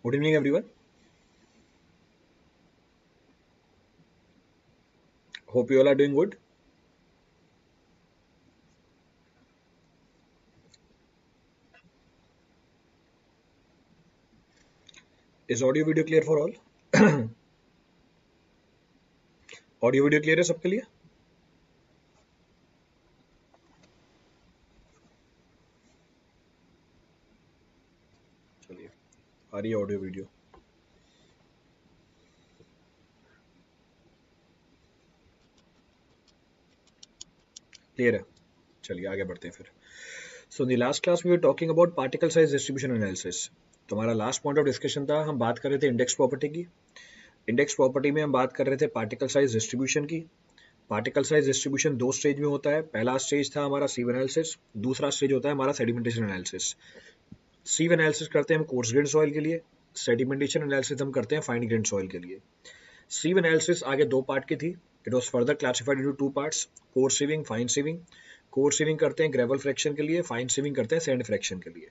Good evening, everyone. Hope you all are doing good. Is audio video clear for all? Audio video clear है सबके लिए? चलिए, आ रही है ऑडियो वीडियो। क्लियर है? चलिए आगे बढ़ते हैं फिर। So in the last class we were talking about particle size distribution analysis. तो हमारा लास्ट पॉइंट ऑफ डिस्कशन था, हम बात कर रहे थे इंडेक्स प्रॉपर्टी की। इंडेक्स प्रॉपर्टी में हम बात कर रहे थे पार्टिकल साइज डिस्ट्रीब्यूशन की। पार्टिकल साइज डिस्ट्रीब्यूशन दो स्टेज में होता है। पहला स्टेज था हमारा सीव एनालिसिस, दूसरा स्टेज होता है हमारा सेडिमेंटेशन एनालिसिस। सीव एनालिसिस करते हैं हम कोर्स ग्रेन सॉइल के लिए, सेडिमेंटेशन एनालिसिस हम करते हैं फाइन ग्रेन सॉइल के लिए। सीव एनालिसिस आगे दो पार्ट की थी। It was further classified into two parts, coarse sieving, fine sieving. Coarse sieving करते हैं ग्रेवल फ्रैक्शन के लिए, फाइन सीविंग करते हैं सैंड फ्रैक्शन के लिए।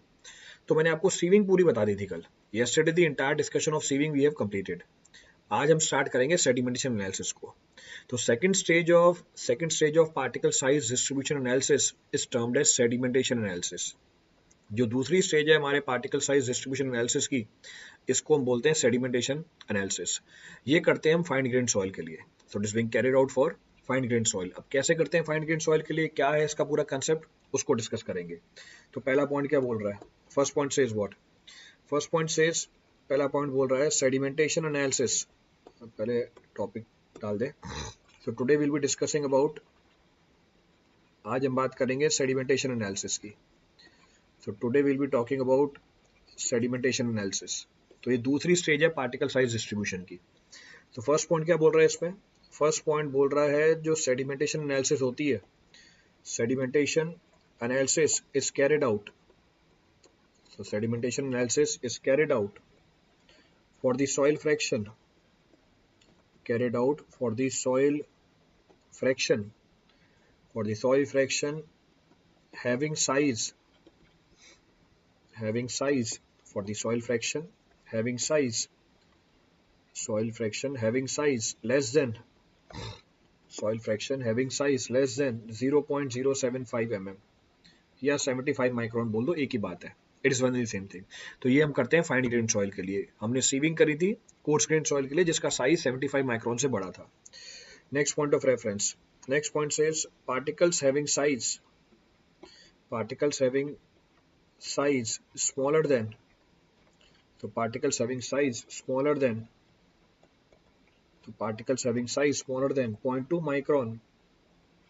तो मैंने आपको सीविंग पूरी बता दी थी कल। Yesterday the entire discussion of sieving we have completed. आज हम स्टार्ट करेंगे सेडिमेंटेशन एनालिसिस को। तो second stage of particle size distribution analysis is termed as sedimentation analysis. जो दूसरी स्टेज है हमारे पार्टिकल साइज डिस्ट्रीब्यूशन एनालिसिस की, इसको हम बोलते हैं सेडिमेंटेशन एनालिसिस। ये करते हैं हम फाइन ग्रेन सॉइल के लिए। So it is being carried out for fine grain soil. अब कैसे करते हैं फाइन ग्रेन सॉइल के लिए, क्या है इसका पूरा कंसेप्ट, उसको डिस्कस करेंगे। तो पहला पॉइंट क्या बोल रहा है? First point says what? First point says, पहला पॉइंट बोल रहा है सेडिमेंटेशन एनालिसिस। पहले टॉपिक डाल दे। So today will be discussing about, आज हम बात करेंगे सेडिमेंटेशन एनालिसिस की। So today will be talking about sedimentation analysis. तो ये दूसरी स्टेज है पार्टिकल साइज डिस्ट्रीब्यूशन की। तो फर्स्ट पॉइंट क्या बोल रहा है इसमें? फर्स्ट पॉइंट बोल रहा है जो सेडिमेंटेशन एनालिसिस होती है, sedimentation analysis is carried out, so sedimentation analysis is carried out for the soil fraction, carried out for the soil fraction, for the soil fraction having size, having size, for the soil fraction having size, soil fraction having size less than, soil fraction having size less than 0.075 mm या 75 micron बोल दो, एक ही बात है। It is one the same thing. तो ये हम करते हैं फाइन ग्रेन सॉइल के लिए। हमने सीविंग करी थी कोर्स ग्रेन सॉइल के लिए जिसका साइज 75 माइक्रोन से बड़ा था। Next point of reference, next point says particles having size, particles having size smaller than, so particles having size smaller than, so particles having size smaller than 0.2 micron,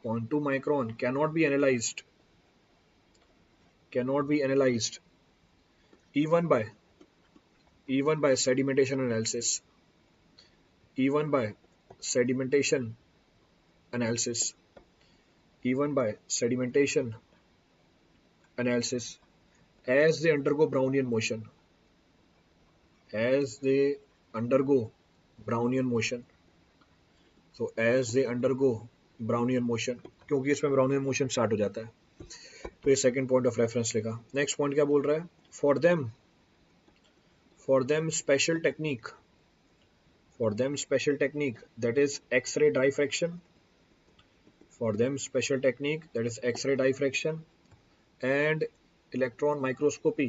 0.2 micron cannot be analyzed even by, even by sedimentation analysis, even by sedimentation analysis, even by sedimentation analysis, as they undergo Brownian motion, as they undergo Brownian motion, so as they undergo Brownian motion, क्योंकि इसमें Brownian motion start हो जाता है। तो ये second point of reference लेगा। Next point क्या बोल रहा है? For them special technique, for them special technique that is X-ray diffraction, for them special technique that is X-ray diffraction and electron microscopy,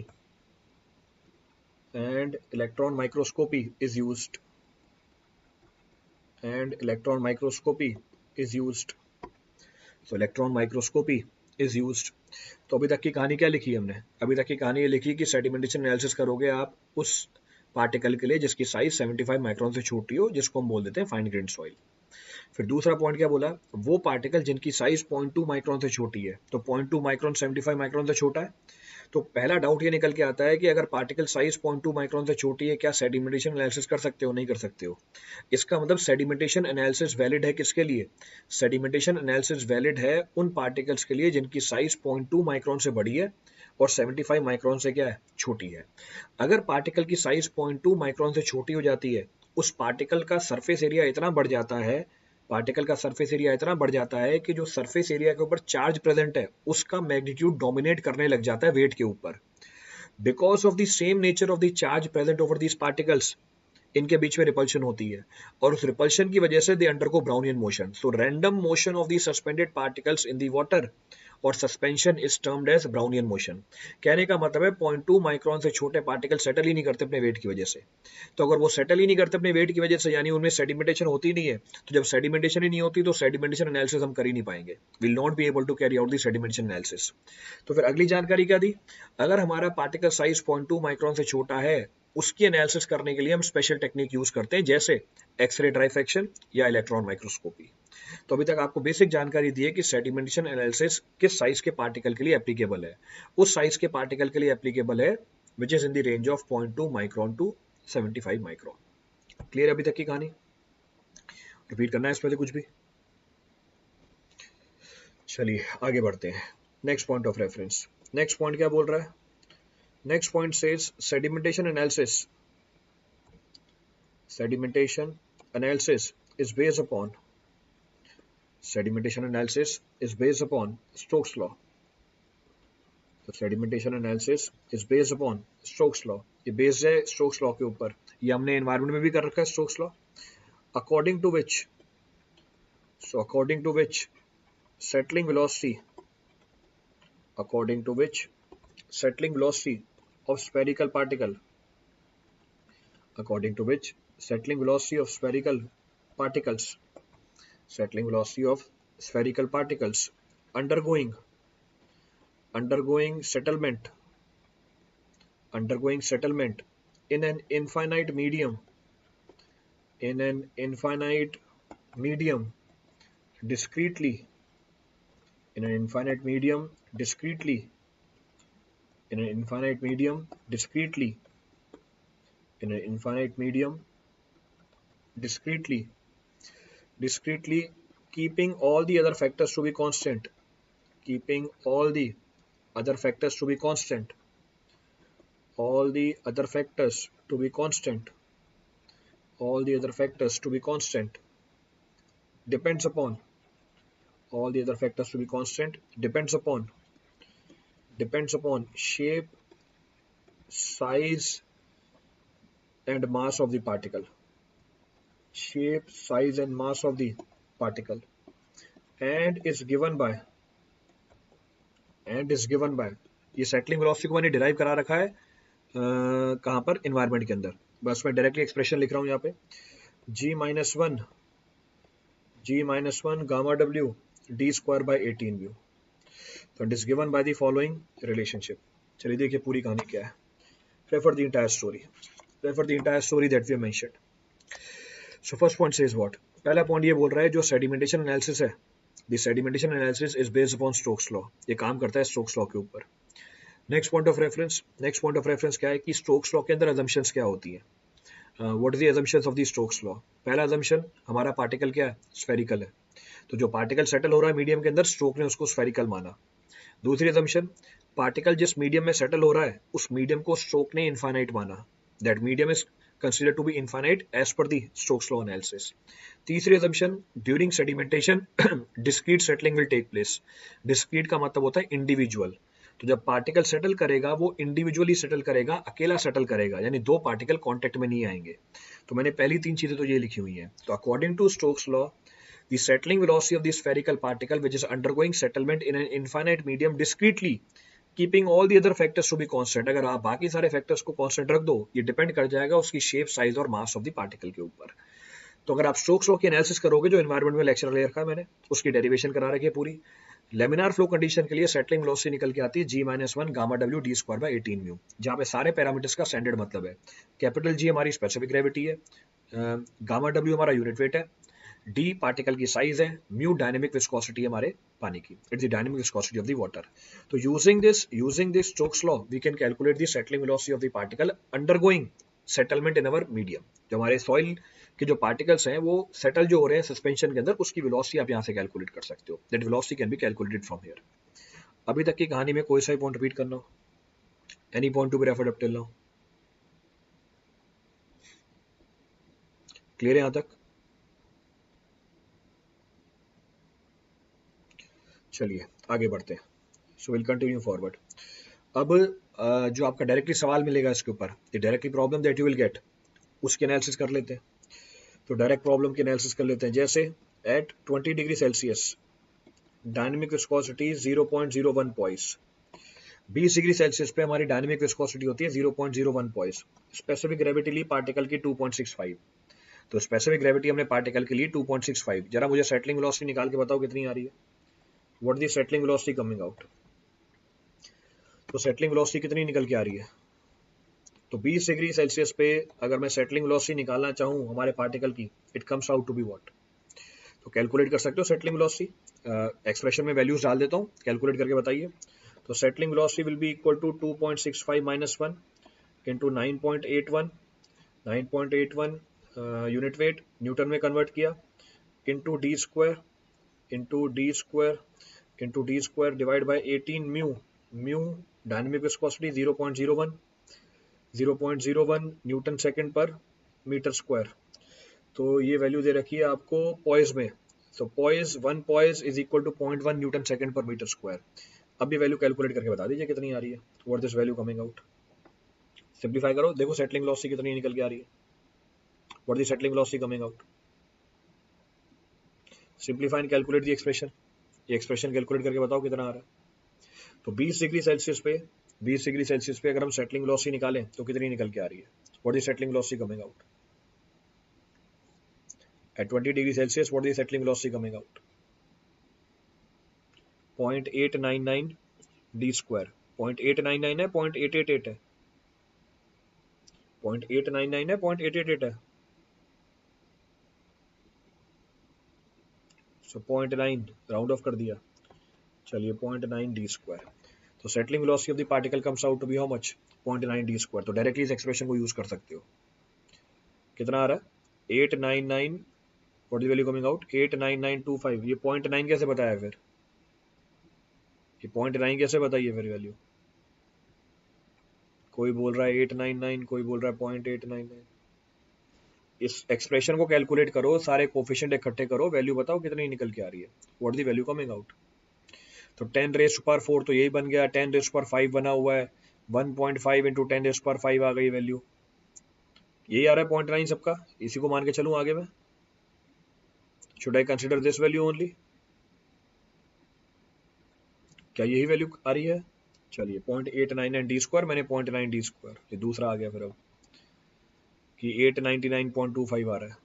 and electron microscopy is used, and electron microscopy is used, so electron microscopy is used। तो अभी तक की कहानी क्या लिखी हमने? अभी तक की कहानी ये लिखी कि सेडिमेंटेशन एनालिसिस करोगे आप उस पार्टिकल के लिए जिसकी साइज 75 माइक्रोन से छोटी हो, जिसको हम बोल देते हैं फाइन ग्रेन सॉइल। फिर दूसरा पॉइंट क्या बोला? वो पार्टिकल जिनकी साइज 0.2 माइक्रोन से छोटी है। तो 0.2 माइक्रोन 75 माइक्रोन से छोटा है। तो पहला डाउट ये निकल के आता है कि अगर पार्टिकल साइज 0.2 माइक्रोन से छोटी है, क्या सेडिमेंटेशन एनालिसिस कर सकते हो? नहीं कर सकते हो। इसका मतलब सेडिमेंटेशन एनालिसिस वैलिड है किसके लिए? सेडिमेंटेशन एनालिसिस वैलिड है उन पार्टिकल्स के लिए जिनकी साइज 0.2 माइक्रोन से बड़ी है और 75 माइक्रोन से क्या है? छोटी है। अगर पार्टिकल की साइज 0.2 माइक्रोन से छोटी हो जाती है, उस पार्टिकल का सरफेस एरिया इतना बढ़ जाता है, पार्टिकल का सरफेस एरिया इतना बढ़ जाता है कि जो सरफेस एरिया के ऊपर चार्ज प्रेजेंट है उसका मैग्नीट्यूड डोमिनेट करने लग जाता है वेट के ऊपर। Because of the same nature of the charge present over these particles, इनके बीच में रिपल्शन होती है, और उस रिपल्शन की वजह से they undergo Brownian motion. So random motion of the suspended particles in the water और suspension is termed as Brownian motion. कहने का मतलब है 0.2 माइक्रोन से छोटे पार्टिकल सेटल ही नहीं करते अपने वेट की वजह से. तो अगर वो सेटल ही नहीं करते अपने वेट की वजह से, यानी उनमें सेडिमेंटेशन होती नहीं है, तो जब सेडिमेंटेशन ही नहीं होती तो सेडिमेंटेशन एनालिसिस हम कर ही नहीं पाएंगे. Will not be able to carry out the sedimentation analysis. तो फिर अगली जानकारी क्या दी, अगर हमारा पार्टिकल साइज 0.2 माइक्रोन से छोटा है, उसकी एनालिसिस करने के लिए हम स्पेशल टेक्निक यूज करते हैं, जैसे एक्सरे डाइफ्रैक्शन या इलेक्ट्रॉन माइक्रोस्कोपी. तो अभी तक आपको बेसिक जानकारी दी है कि सेडिमेंटेशन एनालिसिस किस साइज के पार्टिकल के लिए एप्लीकेबल है. उस साइज के पार्टिकल के लिए एप्लीकेबल है which is in the range of 0.2 micron to 75 micron. Clear अभी तक की कहानी? रिपीट करना है इस पहले कुछ भी? चलिए आगे बढ़ते हैं. Next point of reference. Next point क्या बोल रहा है? Next point says sedimentation analysis is based upon Stokes law. तो sedimentation analysis is based upon Stokes law. ये बेस्ड है Stokes law के ऊपर. ये हमने एनवायरमेंट में भी कर रखा है Stokes law. according to which settling velocity of spherical particle undergoing settlement in an infinite medium discretely keeping all the other factors to be constant. All the other factors to be constant depends upon shape, size and mass of the particle. And is given by ये settling velocity को मैंने derive करा रखा है कहाँ पर? Environment के अंदर. बस मैं डायरेक्टली एक्सप्रेशन लिख रहा हूँ यहाँ पे. g-1 gamma w d square by 18 mu. तो it is given by the following relationship. चलिए देखिए पूरी कहानी क्या है. Refer the entire story that we have mentioned. So first point says what. पहला पॉइंट ये बोल रहा है जो सेडिमेंटेशन एनालिसिस है, the sedimentation analysis is based upon Stokes law. ये काम करता है स्टोक्स लॉ के ऊपर. नेक्स्ट पॉइंट ऑफ रेफरेंस क्या है कि स्टोक्स लॉ के अंदर अजम्पशंस क्या होती है. What is the assumptions of the Stokes law. पहला अजम्पशन, हमारा पार्टिकल क्या है? स्फेरिकल है. तो जो पार्टिकल सेटल हो रहा है मीडियम के अंदर, स्टोक ने उसको स्फेरिकल माना. दूसरी अजम्पशन, पार्टिकल जिस मीडियम में सेटल हो रहा है उस मीडियम को स्टोक ने इनफाइनाइट माना. That medium is considered to be infinite as per the Stokes law analysis. तीसरी assumption, during sedimentation discrete settling will take place. discrete का मतलब होता है individual. तो जब पार्टिकल सेटल करेगा वो इंडिविजुअली सेटल करेगा, अकेला सेटल करेगा, यानी दो पार्टिकल कांटेक्ट में नहीं आएंगे. तो मैंने पहली तीन चीजें तो ये लिखी हुई हैं. तो according to Stokes law, the settling velocity of the spherical particle which is undergoing settlement in an infinite medium discretely keeping all the other factors to be constant. अगर आप बाकी सारे फैक्टर्स को कांस्टेंट रख दो, ये डिपेंड कर जाएगा उसकी शेप, साइज और मास ऑफ द पार्टिकल के ऊपर. तो अगर आप स्टोक्स लॉ की एनालिसिस करोगे, जो एनवायरमेंट में लेक्चर ले रखा है मैंने, उसकी डेरिवेशन करा रखी है पूरी. लेमिनार फ्लो कंडीशन के लिए सेटलिंग वेलोसिटी निकल के आती है g-1 gamma w d square by 18 mu, जहाँ पे सारे पैरामीटर्स का स्टैंडर्ड मतलब है. कैपिटल G हमारी स्पेसिफिक ग्रेविटी है, गामा w हमारा यूनिट वेट है, डी पार्टिकल की साइज है, म्यू डायनेमिक विस्कोसिटी है हमारे पानी की, it's the dynamic viscosity of the water. तो using this Stokes law we can calculate the settling velocity of the particle undergoing settlement in our medium. जो हमारे soil के जो पार्टिकल्स हैं वो सेटल जो हो रहे हैं सस्पेंशन के अंदर, उसकी वेलोसिटी आप यहाँ से कैलकुलेट कर सकते हो. That velocity can be calculated from here. अभी तक की कहानी में कोई सा पॉइंट रिपीट करना हो? Any point to be referred up till now? Clear है यहाँ तक? चलिए आगे बढ़ते हैं. सो विल कंटिन्यू फॉरवर्ड. अब जो आपका डायरेक्टली सवाल मिलेगा इसके ऊपर, the directly problem that you will get, उसकी एनालिसिस कर लेते हैं। तो डायरेक्ट प्रॉब्लम की एनालिसिस कर लेते हैं। जैसे at 20 degree Celsius dynamic viscosity 0.01 poise. 20 degree Celsius पे हमारी डायनेमिक विस्कोसिटी होती है 0.01 पॉइस। स्पेसिफिक ग्रेविटी ली पार्टिकल की 2.65। तो स्पेसिफिक ग्रेविटी हमने पार्टिकल के लिए 2.65। जरा मुझे सेटलिंग वेलोसिटी निकाल के बताओ कितनी आ रही है। What the settling velocity coming out. तो सेटलिंग वेलोसिटी कितनी निकल के आ रही है। तो 20 डिग्री सेल्सियस पे अगर मैं सेटलिंग वेलोसिटी निकालना चाहूँ हमारे पार्टिकल की, it comes out to be what. तो कैलकुलेट कर सकते हो सेटलिंग वेलोसिटी। एक्सप्रेशन में वैल्यूज डाल देता हूँ, कैलकुलेट करके बताइए। तो settling velocity will be equal to 2.65 minus 1 into 9.81। 9.81 unit weight newton में कन्वर्ट किया, into d square, into d square, into d square divide by 18 mu. Mu dynamic viscosity 0.01, 0.01 newton second per metre square. तो ये value दे रखी है आपको poise में। तो poise, 1 poise is equal to 0.1 newton second per metre square. अब ये value calculate करके बता दीजिए कितनी आ रही है। What this value coming out. Simplify करो, देखो सेटलिंग वेलोसिटी कितनी निकल के आ रही है। What the settling velocity coming out. Simplify and calculate the expression. ये एक्सप्रेशन कैलकुलेट करके बताओ कितना आ रहा है। तो 20 डिग्री सेल्सियस पे, 20 डिग्री सेल्सियस पे अगर हम सेटलिंग वेलोसिटी निकालें तो कितनी निकल के आ रही है। What is settling velocity coming out at 20 degree Celsius. What is settling velocity coming out. 0.899 D square. 0.899 है, 0.888 है, 0.899 है, 0.888 है। सो 0.9 राउंड ऑफ कर दिया। चलिए 0.9 डी स्क्वायर। तो settling velocity of the particle comes out to be how much, 0.9 d square. तो directly इस एक्सप्रेशन को यूज कर सकते हो। कितना आ रहा है 899। What is value coming out 89925। ये 0.9 कैसे बताया फिर, ये 0.9 कैसे बताइए फिर वैल्यू। कोई बोल रहा है 899, कोई बोल रहा है 0.899। इस एक्सप्रेशन को कैलकुलेट करो, सारे कोफिशिएंट इकट्ठे करो, वैल्यू बताओ कितनी निकल के आ रही है। What the value coming out. तो 10 रेज पर 4 तो यही बन गया, 10 रेज पर 5 बना हुआ है, 1.5 इंटू 10 रेज पर 5 आ गई वैल्यू। यही आ रहा है 0.9 सबका, इसी को मान के चलूं आगे में। Should I consider this value only. क्या यही वैल्यू आ रही है। चलिए 0.899 डी स्क्वायर, मैंने 0.9 डी स्क्वायर, ये दूसरा आ गया फिर अब कि 899.25 आ रहा है।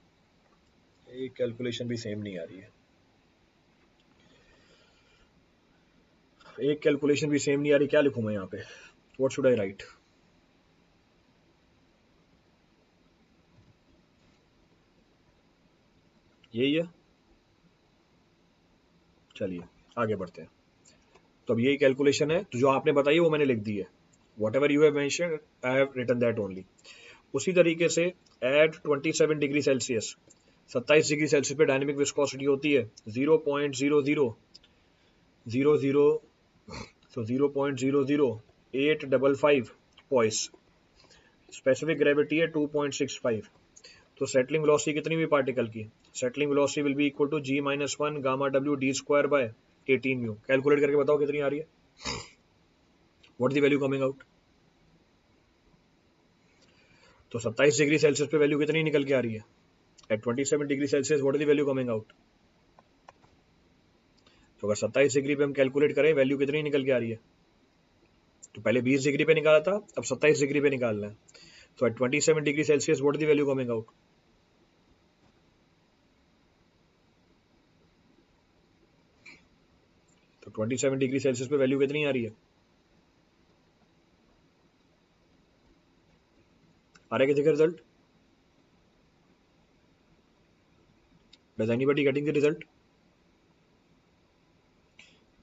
ये कैलकुलेशन भी सेम नहीं आ रही है, एक कैलकुलेशन भी सेम नहीं आ रही। क्या लिखूं मैं यहाँ पे, व्हाट शुड आई राइट। यही है। चलिए आगे बढ़ते हैं। तो अब यही कैलकुलेशन है, तो जो आपने बताई वो मैंने लिख दी है। Whatever you have mentioned I have written that only. उसी तरीके से at 27 degree Celsius, 27 degree Celsius पे डायनेमिक विस्कोसिटी होती है 0.0000, so 0.00855 पॉइस। स्पेसिफिक ग्रेविटी है 2.65। तो सेटलिंग वेलोसिटी कितनी हुई पार्टिकल की। Settling velocity will be equal to g minus 1 gamma w d square by 18 mu. Calculate करके बताओ कितनी आ रही है। What the value coming out. तो 27 डिग्री सेल्सियस पे वैल्यू कितनी निकल के आ रही है at 27 degree Celsius. What the value coming out. तो अगर 27 डिग्री पे हम कैलकुलेट करें वैल्यू कितनी निकल के आ रही है। तो पहले 20 डिग्री पे निकाला था, अब 27 डिग्री पे निकालना है। तो at 27 degree Celsius what the value coming out. तो 27 डिग्री सेल्सियस पे वैल्यू कितनी आ रही है। आ रहा है किसी का result. Does anybody getting the result.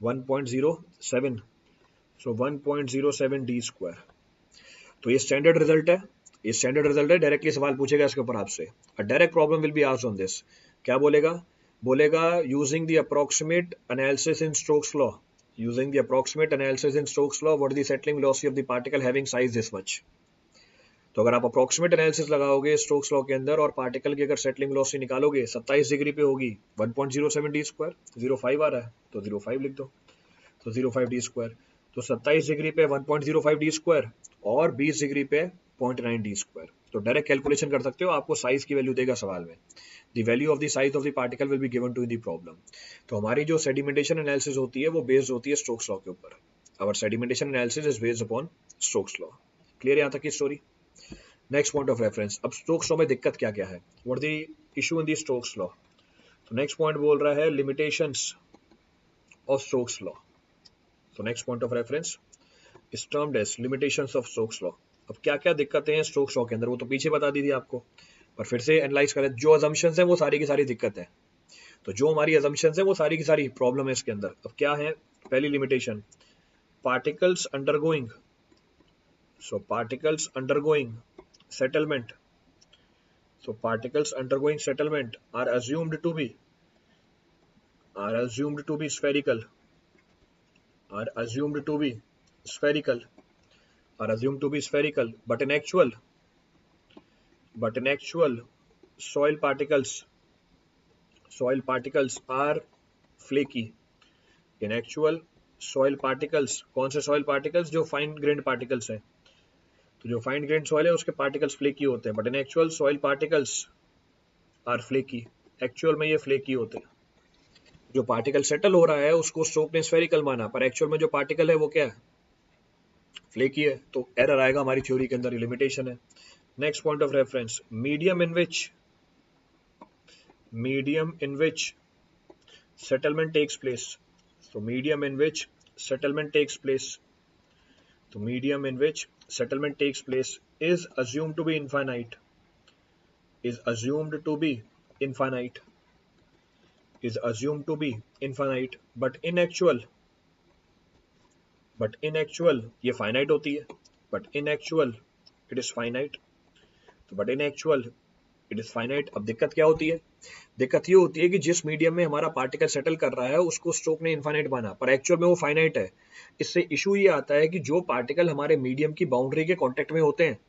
1.07। So 1.07 D square. तो ये स्टैंडर्ड रिजल्ट है, ये स्टैंडर्ड रिजल्ट है। डायरेक्टली सवाल पूछेगा इसके ऊपर आपसे। अ direct problem will be asked on this. क्या बोलेगा, बोलेगा using the approximate analysis in Stokes law, using the approximate analysis in Stokes law what the settling velocity of the particle having size this much. तो अगर आप approximate analysis लगाओगे Stokes law के अंदर और पार्टिकल की अगर सेटलिंग वेलोसिटी निकालोगे 27 डिग्री पे होगी 1.07 डी स्क्वायर। 05 आ रहा है तो 05 लिख दो। तो 05 डी स्क्वायर। तो 27 डिग्री पे 1.05 डी स्क्वायर और 20 डिग्री पे 0.9 डी स्क्वायर। तो डायरेक्ट कैलकुलेशन कर सकते हो, आपको साइज की वैल्यू देगा सवाल में। The value of the size of the particle will be given to in the problem. तो हमारी जो सेडिमेंटेशन एनालिसिस होती है वो बेस्ड होती है स्टोक्स लॉ के ऊपर। Our sedimentation analysis is based upon Stokes law. Clear यहाँ तक की story? Next point of reference. अब स्टोक्स लॉ में दिक्कत क्या क्या है, what the issue in the Stokes law. तो नेक्स्ट पॉइंट बोल रहा है लिमिटेशंस ऑफ स्टोक्स लॉ। तो next point of reference is termed as limitations of Stokes law. अब क्या क्या दिक्कतें हैं स्टोक्स लॉ के अंदर, वो तो पीछे बता दी थी आपको, पर फिर से एनालाइज करें। जो अजम्पशंस हैं वो सारी की सारी दिक्कत है। तो जो हमारी अजम्पशंस हैं वो सारी की सारी प्रॉब्लम है इसके अंदर। अब क्या है, पहली limitation, particles undergoing, so particles undergoing settlement, so particles undergoing settlement are assumed to be spherical, are assumed to be spherical, are assumed to be spherical, but in actual soil particles are flaky. In actual soil particles, कौन से soil particles, जो fine grained particles हैं, तो जो fine grain soil है उसके particles flaky होते हैं, but in actual soil particles are flaky. Actual में ये फ्लेकी होते हैं। जो पार्टिकल सेटल हो रहा है उसको स्टोक ने स्फेरिकल माना, पर एक्चुअल में जो पार्टिकल है वो क्या है, फ्लेकी है। तो एरर आएगा हमारी थ्योरी के अंदर, लिमिटेशन है। Next point of reference, medium in which settlement takes place. तो medium in which settlement takes place, तो medium in which settlement takes place is assumed to be infinite, is assumed to be infinite, is assumed to be infinite, but in actual ये finite होती है, but in actual it is finite, तो but in actual it is finite। अब दिक्कत क्या होती है, दिक्कत ये होती है कि जिस मीडियम में हमारा पार्टिकल सेटल कर रहा है उसको स्टोक ने इनफाइनाइट माना, पर एक्चुअल में वो फाइनाइट है। इससे इशू ये आता है कि जो पार्टिकल हमारे मीडियम की बाउंड्री के कांटेक्ट में होते हैं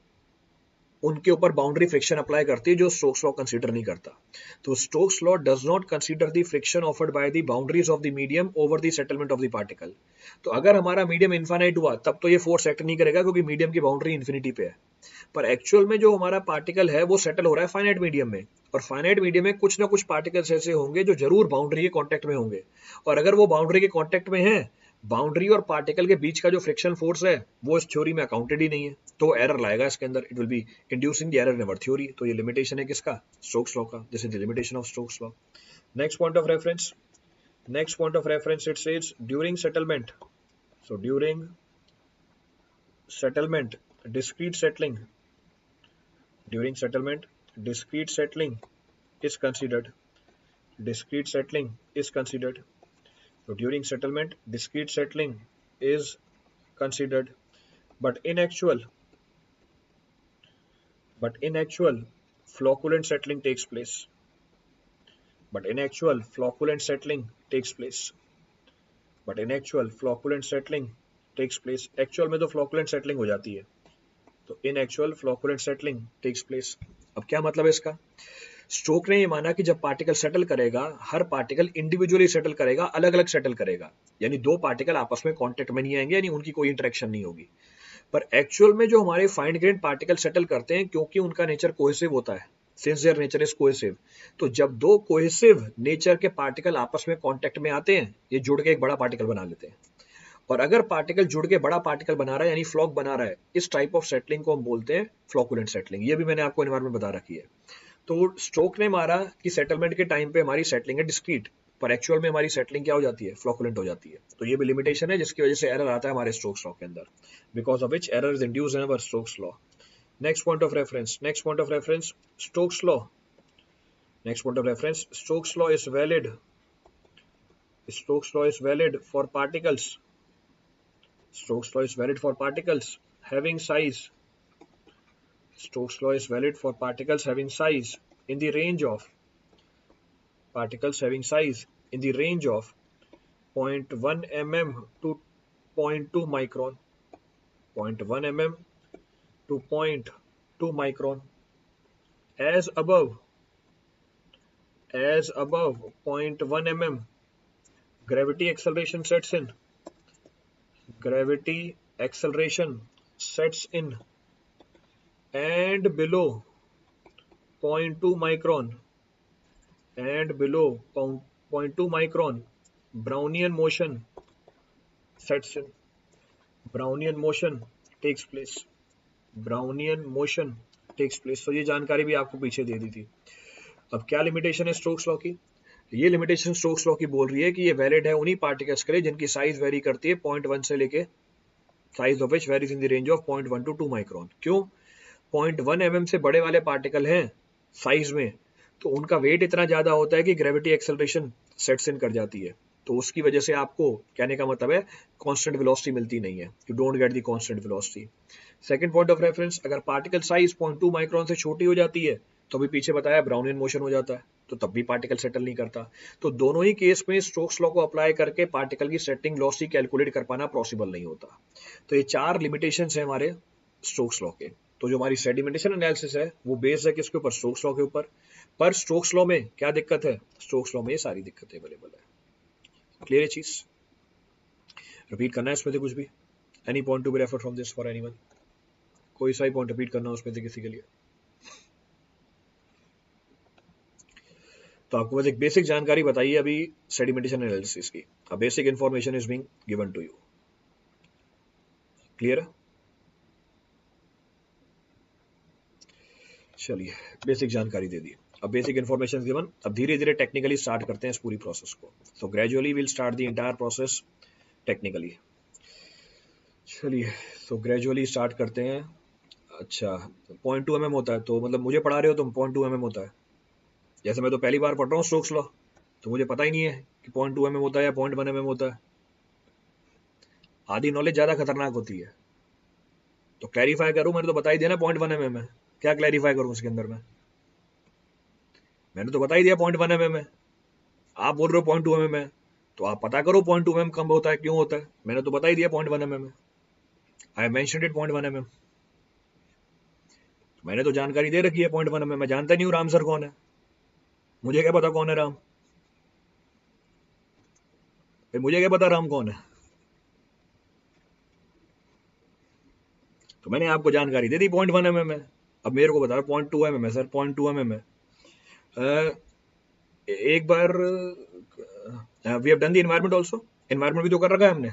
उनके ऊपर बाउंड्री फ्रिक्शन अप्लाई करती है, जो स्टोक्स लॉ कंसीडर नहीं करता। तो Stokes law does not consider the friction offered by the boundaries of the medium over the settlement of the particle. तो अगर हमारा मीडियम इनफाइनाइट हुआ तब तो ये फोर्स एक्ट नहीं करेगा, क्योंकि मीडियम की बाउंड्री इन्फिनिटी पे है। पर एक्चुअल में जो हमारा पार्टिकल है वो सेटल हो रहा है फाइनाइट मीडियम में, और फाइनाइट मीडियम में कुछ ना कुछ पार्टिकल्स ऐसे होंगे जो जरूर बाउंड्री के कांटेक्ट में होंगे, और अगर वो बाउंड्री के कांटेक्ट में है, बाउंड्री और पार्टिकल के बीच का जो फ्रिक्शन फोर्स है वो इस थ्योरी में अकाउंटेड ही नहीं है, तो एरर लाएगा इसके अंदर। It will be inducing the error in our theory. तो ये लिमिटेशन है किसका, स्टोक्स लॉ का। This is the limitation of Stokes law. Next point of reference, it says during settlement, so during settlement discrete settling is considered, so during settlement discrete settling is considered, but in actual flocculent settling takes place, actual में तो flocculent settling हो जाती है, तो in actual flocculent settling takes place. अब क्या मतलब है इसका, स्टोक ने ये माना कि जब पार्टिकल सेटल करेगा, हर पार्टिकल इंडिविजुअली सेटल करेगा, अलग अलग सेटल करेगा, यानी दो पार्टिकल आपस में कांटेक्ट में नहीं आएंगे, यानी उनकी कोई इंटरेक्शन नहीं होगी। पर एक्चुअल में जो हमारे फाइन ग्रेन पार्टिकल सेटल करते हैं, क्योंकि उनका नेचर कोहेसिव होता है, since their nature is cohesive, तो जब दो कोहेसिव नेचर के पार्टिकल आपस में कांटेक्ट में आते हैं, ये जुड़ के एक बड़ा पार्टिकल बना लेते हैं। और अगर पार्टिकल जुड़ के बड़ा पार्टिकल बना रहा है, यानी फ्लॉक बना रहा है, इस टाइप ऑफ सेटलिंग को हम बोलते हैं फ्लॉकुलेंट सेटलिंग। ये भी मैंने आपको एनवायरमेंट बता रखी है। तो स्टोक ने मारा कि सेटलमेंट के टाइम पे हमारी सेटलिंग है डिस्क्रीट, पर एक्चुअल में हमारी सेटलिंग क्या हो जाती है, फ्लॉकुलेंट हो जाती है। तो ये भी लिमिटेशन है जिसकी वजह से एरर आता है हमारे स्टोक्स लॉ के अंदर, because of which error is induced in our Stokes law. Next point of reference, Stokes law. Stokes law is valid for particles, Stokes law is valid for particles having size. Stokes law is valid for particles having size in the range of 0.1 mm to 0.2 micron. 0.1 mm to 0.2 micron. As above 0.1 mm, gravity acceleration sets in. gravity acceleration sets in and below 0.2 micron and below 0.2 micron Brownian motion sets in. Brownian motion takes place. Brownian motion takes place. तो ये जानकारी भी आपको पीछे दे दी थी. अब क्या limitation है स्टोक्स लॉ की? ये लिमिटेशन स्टोक्स लॉ की बोल रही है कि ये वैलिड है उन्हीं पार्टिकल्स के लिए जिनकी साइज वेरी करती है 0.1 से लेके size of which varies in the range of 0.1 to 2 micron. क्यों? 0.1 mm से बड़े वाले पार्टिकल हैं साइज में, तो उनका वेट इतना ज्यादा होता है कि ग्रेविटी एक्सेलरेशन सेट्स इन कर जाती है. तो उसकी वजह से आपको कहने का मतलब है कांस्टेंट वेलोसिटी मिलती नहीं है. You don't get the constant velocity. Second point of reference, अगर पार्टिकल साइज 0.2 माइक्रोन से छोटी हो जाती है तो भी पीछे बताया ब्राउनियन मोशन हो जाता है, तो तब भी पार्टिकल सेटल नहीं करता. तो दोनों ही केस में स्टोक्स लॉ को अप्लाई करके पार्टिकल की सेटिंग वेलोसिटी कैलकुलेट कर पाना पॉसिबल नहीं होता. तो ये 4 लिमिटेशंस हैं हमारे स्टोक्स लॉ के. तो जो हमारी सेडिमेंटेशन एनालिसिस है वो बेस्ड है किसके ऊपर? स्टोक्स लॉ के ऊपर. पर स्टोक्स लॉ में क्या दिक्कत है? स्टोक्स लॉ में ये सारी दिक्कतें अवेलेबल है. क्लियर है चीज? रिपीट करना है इसमें से कुछ भी? Any point to be refer from this for anyone? कोई सा ही पॉइंट रिपीट करना उसमें से किसी के लिए? तो आपको बस एक बेसिक जानकारी बताइए अभी सेडिमेंटेशन एनालिसिस की. A basic information is being given to you. Clear है? चलिए बेसिक जानकारी दे दी. अब बेसिक इन्फॉर्मेशन गिवन. अब धीरे धीरे टेक्निकली स्टार्ट करते हैं इस पूरी प्रोसेस को. So gradually will start the entire process technically. चलिए सो ग्रेजुअली स्टार्ट करते हैं. अच्छा 0.2 mm होता है, तो मतलब मुझे पढ़ा रहे हो तुम 0.2 mm होता है? जैसे मैं तो पहली बार पढ़ रहा हूँ स्टोक्स लॉ, तो मुझे पता ही नहीं है कि 0.2 mm होता है या 0.1 mm होता है. आधी नॉलेज ज्यादा खतरनाक होती है. तो क्लैरिफाई करूं, मैंने तो बता ही दिया ना 0.1 mm है. क्या क्लैरिफाई करूं उसके अंदर में? मैंने तो बता ही दिया 0.1 mm है. आप बोल रहे हो 0.2 mm है, तो आप पता करो 0.2 mm कम होता है क्यों होता है. मैंने तो बता ही दिया 0.1 mm है. I mentioned it 0.1 mm. मैंने तो जानकारी दे रखी है 0.1 mm. मैं जानता नहीं हूँ राम सर कौन है. मुझे क्या पता कौन है राम? फिर मुझे क्या पता राम कौन है? तो मैंने आपको जानकारी दे दी 0.1 mm है. अब मेरे को बता रहा 0.2 mm है सर. 0.2 mm है. एक बार we have done the environment also. Environment भी तो कर रखा है हमने.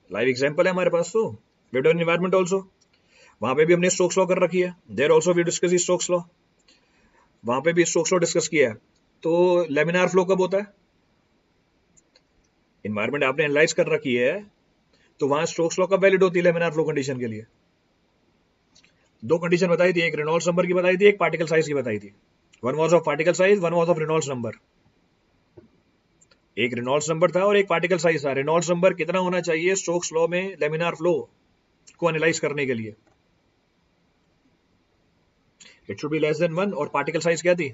लाइव एग्जांपल है हमारे पास. तो we have done environment also. वहां पे भी हमने स्टोक्स लॉ कर रखी है. There also we discuss Stokes law. वहां पे भी स्टोक्स लॉ डिस्कस किया है. तो लेमिनार फ्लो कब होता है? एनवायरनमेंट आपने एनालाइज कर रखी है, तो वहां स्टोक्स लॉ कब वैलिड होती है लेमिनार फ्लो कंडीशन के लिए? दो कंडीशन बताई थी. एक रेनॉल्ड्स नंबर की बताई थी, एक पार्टिकल साइज की बताई थी. One was of particle size, one was of Reynolds number. एक रेनॉल्ड्स नंबर था और एक पार्टिकल साइज था. रेनॉल्ड्स नंबर कितना होना चाहिए स्टोक्स लॉ में लेमिनार फ्लो को एनालाइज करने के लिए? It should be less than 1. और पार्टिकल साइज क्या थी?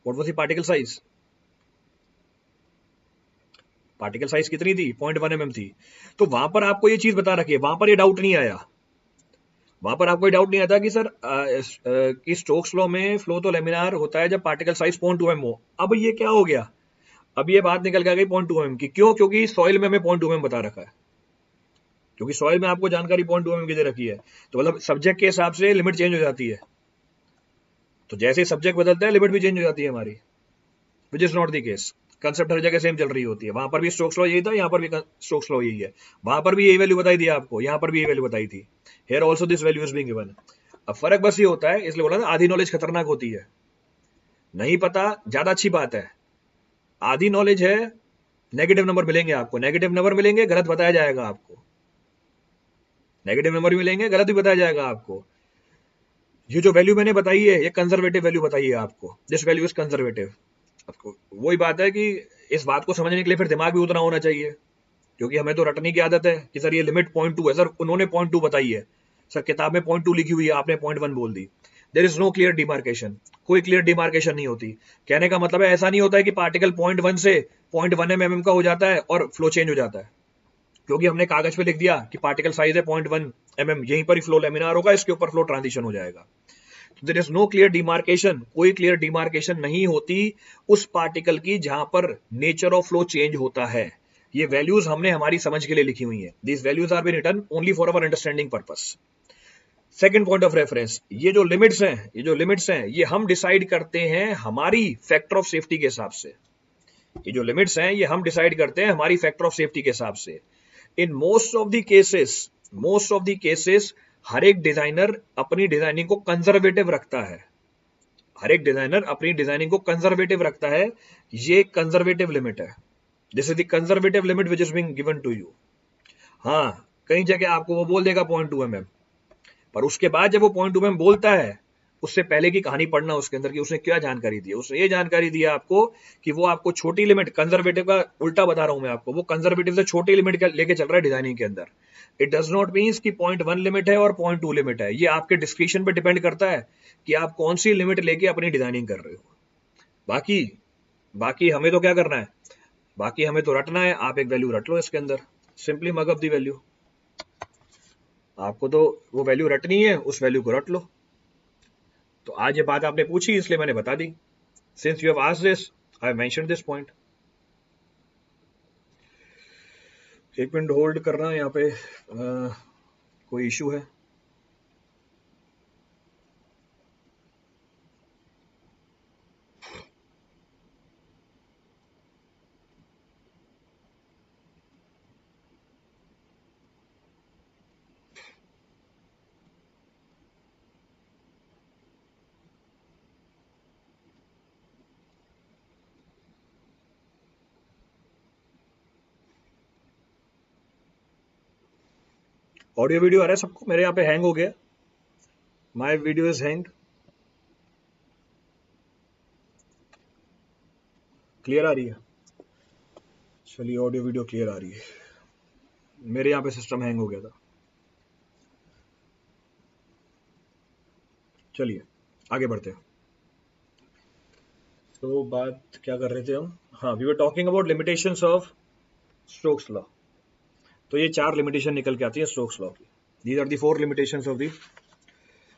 What was the particle size? Particle size कितनी थी? 0.1 mm थी. तो वहां पर आपको ये चीज बता रखी है. वहां पर ये डाउट नहीं आया. वहां पर आपको डाउट नहीं आता कि सर कि स्टोक्स लॉ में फ्लो तो लेमिनार होता है जब पार्टिकल साइज 0.2 mm हो. अब ये क्या हो गया? अब ये बात निकल के आ गई 0.2 mm की. क्यों? क्योंकि सॉइल में हमें 0.2 mm बता रखा है. क्योंकि सॉइल में आपको जानकारी 0.2 mm की दे रखी है. तो मतलब सब्जेक्ट के हिसाब से लिमिट चेंज हो जाती है. तो जैसे सब्जेक्ट बदलता है लिमिट भी चेंज हो जाती है हमारी. Which is not the case. Concept हर जगह सेम चल रही होती है. वहां पर भी स्टोक्स लॉ यही था, यहाँ पर भी स्टोक्स लॉ यही है. वहां पर भी यही वैल्यू बताई थी आपको, यहाँ पर भी यही वैल्यू बताई थी. Here also this value is being given. अब फर्क बस ये होता है, इसलिए बोला ना आधी नॉलेज खतरनाक होती है. नहीं पता ज्यादा अच्छी बात है. आधी नॉलेज है, नेगेटिव नंबर मिलेंगे आपको. नेगेटिव नंबर मिलेंगे, गलत बताया जाएगा आपको. नेगेटिव नंबर भी मिलेंगे, गलत भी बताया जाएगा आपको. ये जो वैल्यू मैंने बताई है, ये कंजर्वेटिव वैल्यू बताई है आपको. This value is conservative. आपको वही बात है कि इस बात को समझने के लिए फिर दिमाग भी उतना होना चाहिए. क्योंकि हमें तो रटने की आदत है कि सर ये लिमिट 0.2 है. सर उन्होंने 0.2 बताई है. सर किताब में 0.2 लिखी हुई है, आपने 0.1 बोल दी. There is no clear demarcation. कोई क्लियर डिमार्केशन नहीं होती. कहने का मतलब है ऐसा नहीं होता है कि पार्टिकल 0.1 से 0.1 mm का हो जाता है और फ्लो चेंज हो जाता है. क्योंकि हमने कागज पे लिख दिया कि पार्टिकल साइज है 0.1 mm, यहीं पर ही फ्लो लेमिनार होगा, इसके ऊपर फ्लो ट्रांजिशन हो जाएगा. तो there is no clear demarcation. कोई क्लियर डिमार्केशन नहीं होती उस पार्टिकल की जहां पर नेचर ऑफ फ्लो चेंज होता है. ये वैल्यूज हमने हमारी समझ के लिए लिखी हुई है. These values are been written only for our understanding purpose. Second point of reference, ये जो लिमिट्स हैं ये हम डिसाइड करते हैं हमारी फैक्टर ऑफ सेफ्टी के हिसाब से. ये जो लिमिट्स हैं ये हम डिसाइड करते हैं हमारी फैक्टर ऑफ सेफ्टी के हिसाब से. In most of the cases हर एक डिजाइनर अपनी डिजाइनिंग को कंजर्वेटिव रखता है. ये कंजर्वेटिव लिमिट है. This is the conservative limit which is being given to you. हाँ, कई जगह आपको वो बोल देगा 0.2 mm, पर उसके बाद जब वो 0.2 mm बोलता है उससे पहले की कहानी पढ़ना उसके अंदर की उसने क्या जानकारी दी है. उसने ये जानकारी दिया आपको कि वो आपको छोटी लिमिट, कंजर्वेटिव का उल्टा बता रहा हूं मैं आपको, वो कंजर्वेटिव से छोटी लिमिट लेके चल रहा है डिजाइनिंग के अंदर. इट डज नॉट मीन्स कि 0.1 लिमिट है और 0.2 लिमिट है. ये आपके डिस्क्रिप्शन पे डिपेंड करता है कि आप कौन सी लिमिट लेके अपनी डिजाइनिंग कर रहे हो. बाकी हमें तो क्या करना है, बाकी हमें तो रटना है. आप एक वैल्यू रट लो इसके अंदर, simply mug up the value. आपको तो वो वैल्यू रटनी है, उस वैल्यू को रट लो. तो आज ये बात आपने पूछी इसलिए मैंने बता दी. Since you have asked this, I have mentioned this point. एक मिनट होल्ड करना, यहाँ पे कोई इशू है. ऑडियो वीडियो आ रहा है सबको? मेरे यहाँ पे हैंग हो गया, my video is hanged. Clear आ रही है? चलिए, ऑडियो वीडियो क्लियर आ रही है. मेरे यहाँ पे सिस्टम हैंग हो गया था. चलिए आगे बढ़ते हैं. तो बात क्या कर रहे थे हम? हाँ, we were talking about limitations of Stokes law. तो ये 4 लिमिटेशन निकल के आती है स्टोक्स लॉ की. These are the 4 limitations of the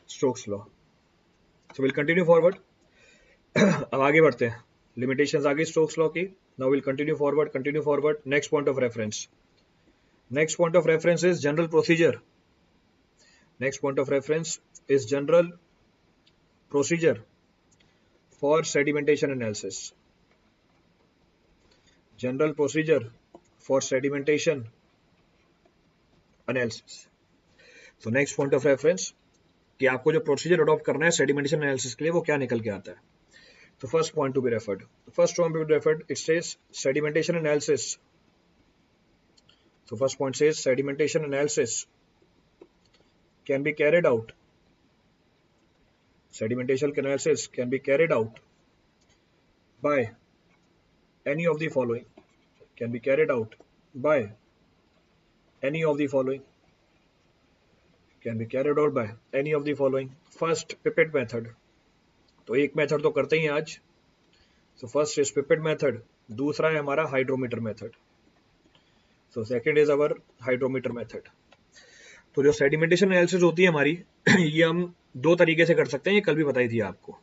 Stokes law. So we'll continue forward. अब आगे बढ़ते हैं. लिमिटेशंस आ गई स्टोक्स लॉ की. Now we'll continue forward. Next point of reference. Next point of reference is general procedure. For sedimentation analysis. General procedure for sedimentation analysis. So next point of reference कि आपको जो प्रोसीजर अडॉप्ट करना है sedimentation analysis के लिए वो क्या निकल के आता है. तो first point to be referred, it says sedimentation analysis. So first point says sedimentation analysis can be carried out. Sedimentation analysis can be carried out by any of the following. Can be carried out by any of the following. Can be carried out by any of the following. First, pipette method. तो एक method तो करते ही हैं आज. So first is pipette method. दूसरा है हमारा hydrometer method. So second is our hydrometer method. तो जो सेडिमेंटेशन एनालिसिस होती है हमारी ये हम 2 तरीके से कर सकते हैं, ये कल भी बताई थी आपको.